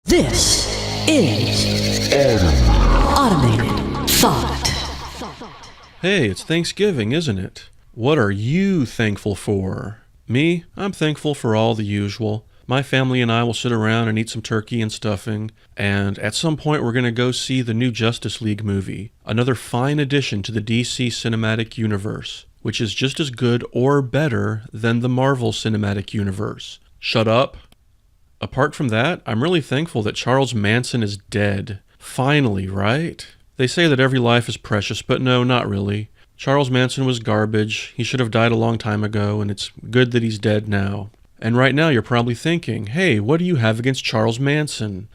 This is Automated Thought. Hey, it's Thanksgiving, isn't it? What are you thankful for? Me? I'm thankful for all the usual. My family and I will sit around and eat some turkey and stuffing, and at some point we're going to go see the new Justice League movie, another fine addition to the DC cinematic universe, which is just as good or better than the Marvel cinematic universe. Shut up. Apart from that, I'm really thankful that Charles Manson is dead. Finally, right? They say that every life is precious, but no, not really. Charles Manson was garbage. He should have died a long time ago, and it's good that he's dead now. And right now you're probably thinking, hey, what do you have against Charles Manson?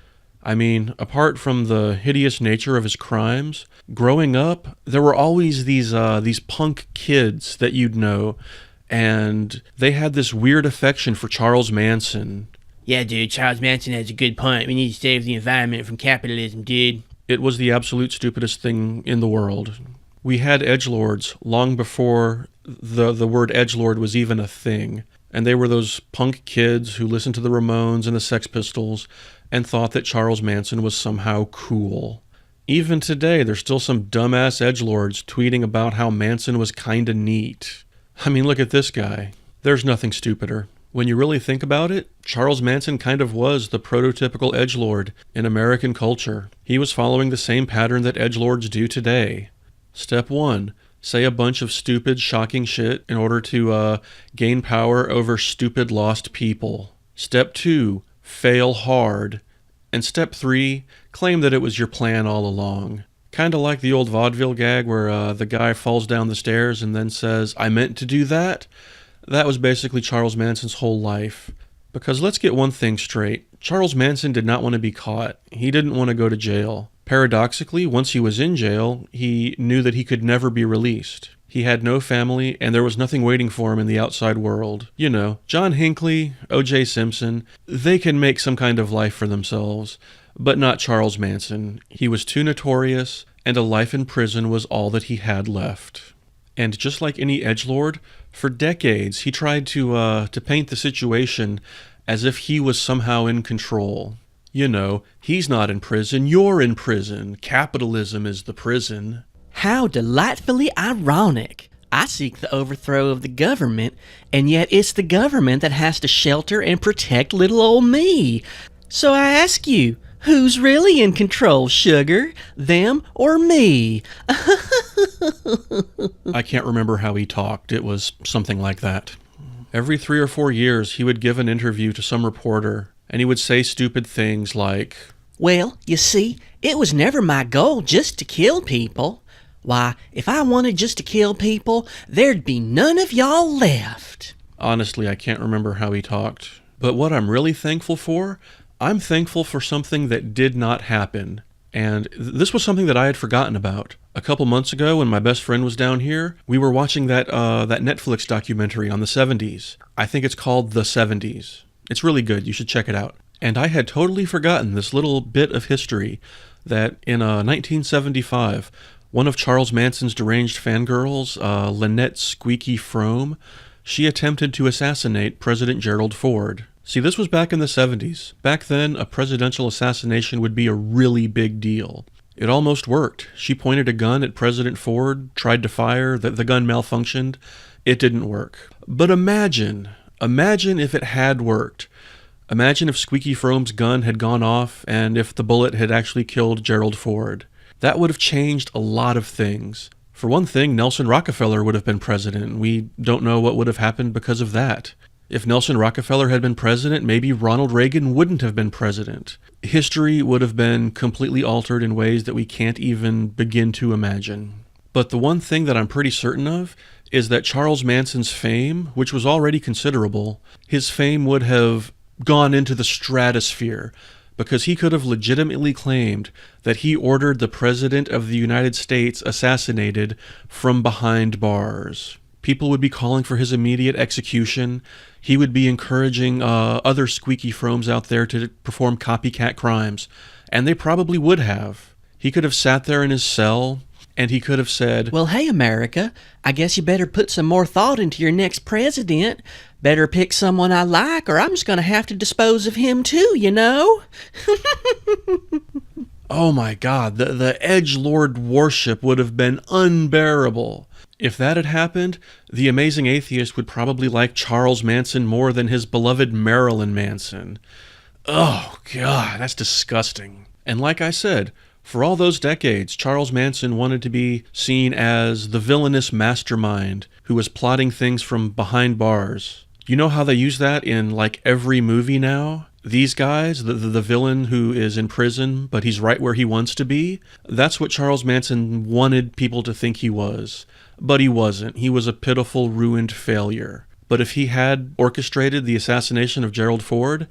I mean, apart from the hideous nature of his crimes, growing up, there were always these punk kids that you'd know, and they had this weird affection for Charles Manson. Yeah, dude, Charles Manson has a good point. We need to save the environment from capitalism, dude. It was the absolute stupidest thing in the world. We had edgelords long before the word edgelord was even a thing. And they were those punk kids who listened to the Ramones and the Sex Pistols and thought that Charles Manson was somehow cool. Even today, there's still some dumbass edgelords tweeting about how Manson was kinda neat. I mean, look at this guy. There's nothing stupider. When you really think about it, Charles Manson kind of was the prototypical edgelord in American culture. He was following the same pattern that edgelords do today. Step 1. Say a bunch of stupid, shocking shit in order to gain power over stupid, lost people. Step 2. Fail hard. And Step 3. Claim that it was your plan all along. Kinda like the old vaudeville gag where the guy falls down the stairs and then says, "I meant to do that." That was basically Charles Manson's whole life. Because let's get one thing straight. Charles Manson did not want to be caught. He didn't want to go to jail. Paradoxically, once he was in jail, he knew that he could never be released. He had no family, and there was nothing waiting for him in the outside world. You know, John Hinckley, O.J. Simpson, they can make some kind of life for themselves, but not Charles Manson. He was too notorious, and a life in prison was all that he had left. And just like any edgelord, for decades he tried to paint the situation as if he was somehow in control. You know, he's not in prison, you're in prison. Capitalism is the prison. How delightfully ironic. I seek the overthrow of the government, and yet it's the government that has to shelter and protect little old me. So I ask you, who's really in control, sugar? Them or me? I can't remember how he talked. It was something like that. Every 3 or 4 years, he would give an interview to some reporter, and he would say stupid things like, Well, you see, it was never my goal just to kill people. Why, if I wanted just to kill people, there'd be none of y'all left. Honestly, I can't remember how he talked. But what I'm really thankful for, I'm thankful for something that did not happen. And this was something that I had forgotten about. A couple months ago, when my best friend was down here, we were watching that Netflix documentary on the 70s. I think it's called The 70s. It's really good. You should check it out. And I had totally forgotten this little bit of history that in 1975, one of Charles Manson's deranged fangirls, Lynette Squeaky Frome, she attempted to assassinate President Gerald Ford. See, this was back in the 70s. Back then, a presidential assassination would be a really big deal. It almost worked. She pointed a gun at President Ford, tried to fire, the gun malfunctioned. It didn't work. But imagine if it had worked. Imagine if Squeaky Frome's gun had gone off and if the bullet had actually killed Gerald Ford. That would have changed a lot of things. For one thing, Nelson Rockefeller would have been president. We don't know what would have happened because of that. If Nelson Rockefeller had been president, maybe Ronald Reagan wouldn't have been president. History would have been completely altered in ways that we can't even begin to imagine. But the one thing that I'm pretty certain of is that Charles Manson's fame, which was already considerable, his fame would have gone into the stratosphere because he could have legitimately claimed that he ordered the President of the United States assassinated from behind bars. People would be calling for his immediate execution. He would be encouraging other Squeaky Fromes out there to perform copycat crimes. And they probably would have. He could have sat there in his cell, and he could have said, Well, hey, America, I guess you better put some more thought into your next president. Better pick someone I like, or I'm just going to have to dispose of him too, you know? oh my God, the edgelord worship would have been unbearable. If that had happened, the amazing atheist would probably like Charles Manson more than his beloved Marilyn Manson. Oh God, that's disgusting. And like I said, for all those decades, Charles Manson wanted to be seen as the villainous mastermind who was plotting things from behind bars. You know how they use that in like every movie now? These guys, the villain who is in prison, but he's right where he wants to be, that's what Charles Manson wanted people to think he was. But he wasn't. He was a pitiful, ruined failure. But if he had orchestrated the assassination of Gerald Ford,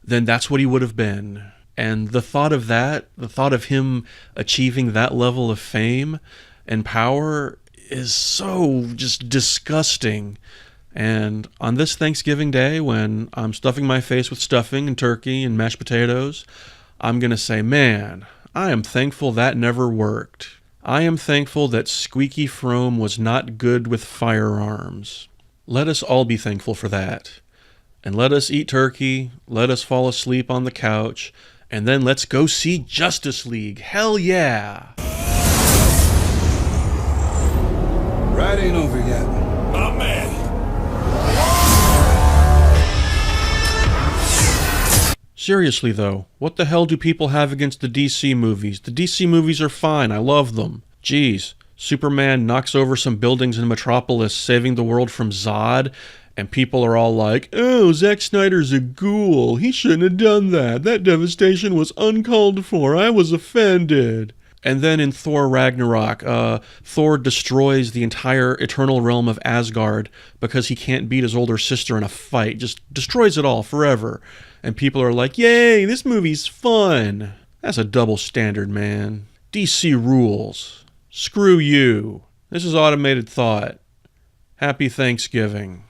then that's what he would have been. And the thought of that, the thought of him achieving that level of fame and power is so just disgusting. And on this Thanksgiving Day, when I'm stuffing my face with stuffing and turkey and mashed potatoes, I'm going to say, man, I am thankful that never worked. I am thankful that Squeaky Fromme was not good with firearms. Let us all be thankful for that. And let us eat turkey, let us fall asleep on the couch, and then let's go see Justice League. Hell yeah! Ride ain't over yet. My man. Seriously though, what the hell do people have against the DC movies? The DC movies are fine, I love them. Jeez, Superman knocks over some buildings in Metropolis, saving the world from Zod, and people are all like, oh, Zack Snyder's a ghoul. He shouldn't have done that. That devastation was uncalled for. I was offended. And then in Thor Ragnarok, Thor destroys the entire eternal realm of Asgard because he can't beat his older sister in a fight. Just destroys it all forever. And people are like, yay, this movie's fun. That's a double standard, man. DC rules. Screw you. This is Automated Thought. Happy Thanksgiving.